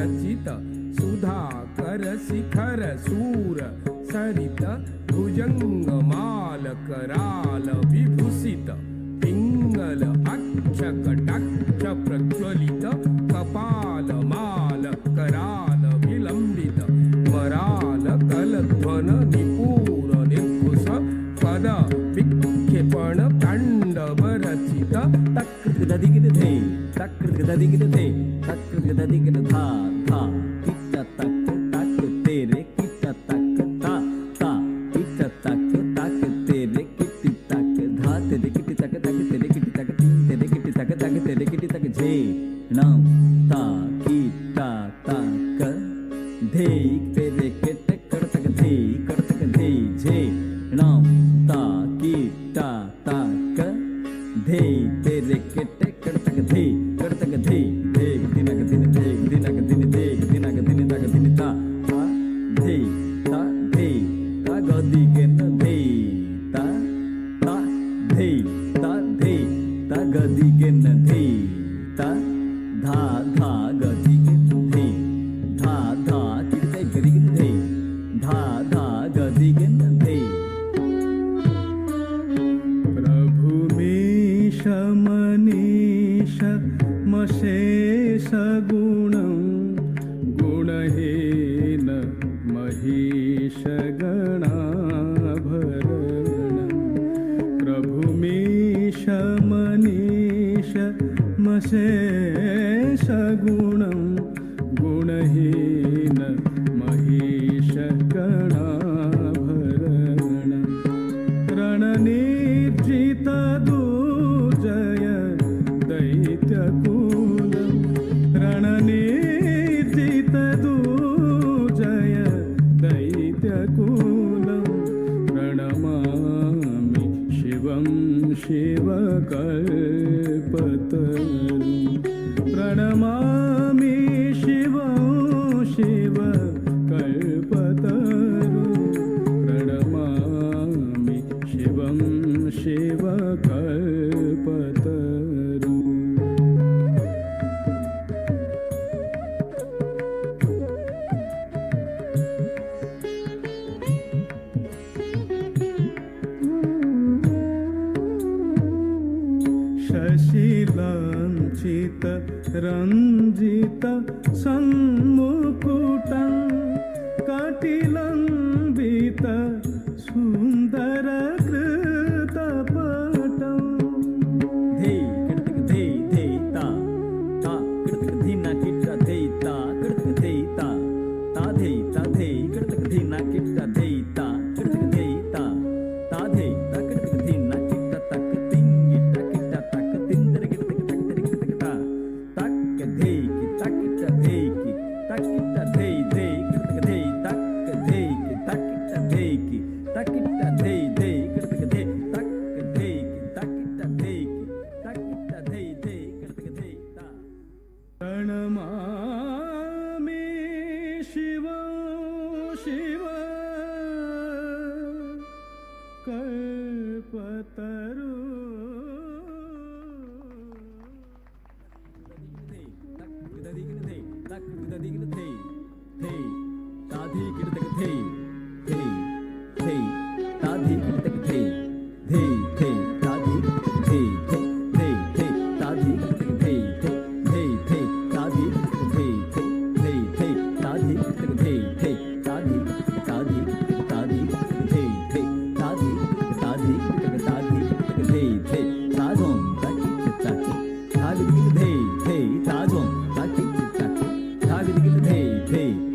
रचित सुधाकर शिखर सूर सरित भुजंग माल कराल विभूषित पिंगल अक्ष कटाक्ष प्रज्वलित कपाल माल कराल विलंबित वराल कलध्वन निपूर निर्घुष पद विक्षेपण तांडव रचित तकृतदिगिधे तकृतदिगिधे तकृतदिगिध धा धा किट तक तक तेरे किट तक ता ता किट तक तक तेरे किट तक धा तेरे किट तक तक तेरे किट तक तीन तेरे किट तक तक तेरे किट तक झे नम ता किट ता क धे तेरे किट कर तक धे कर तक धे झे नम ता किट ता क धे तेरे किट कर तक धे धे दिनक दिन धे दिनक दिन धे दिनक दिन तक दिन ता धे ता गदी के न धे ता धे ता गदी के न धे ता धा गदी के न धे धा किरते गदी के न धे धा गदी के न धे प्रभु मीश मनीष मशेष गुणं गुणहीन महिष गणाभरणं प्रभु मीश मनीष मशेष गुणं गुणहीन महिष गणाभरणं रणनिर्जित दुर्जय दैत्यकूलं रणनिर्जित दुर्जय दैत्यकूलं प्रणमामि शिवं शिवकल्पतरुं प्रणमामि शिवं शिवकल्पतरुं प्रणमामि शिवं शिवकल्पतरुं शशिलाञ्छित रञ्जित सन्मुकुटं कटिलम्बित सुन्दर कृतपटं धे कृतक धे ता कृतक धीना किट धे ता कृतक धे ता धे कृतक धीना किट धे ता कृतक धे ता धे कृतक धीना किट तक तिंग किट तक तिंदर कृतक तक तेरे कृतक ता तक धे कि तक धे कि तक धे कृतक धे तक धे कि तक धे कि तक धे कृतक धे तक धे कि तक धे कि तक धे कृतक धे ता प्रणमामि शिवं शिव कल्पतरुं Hey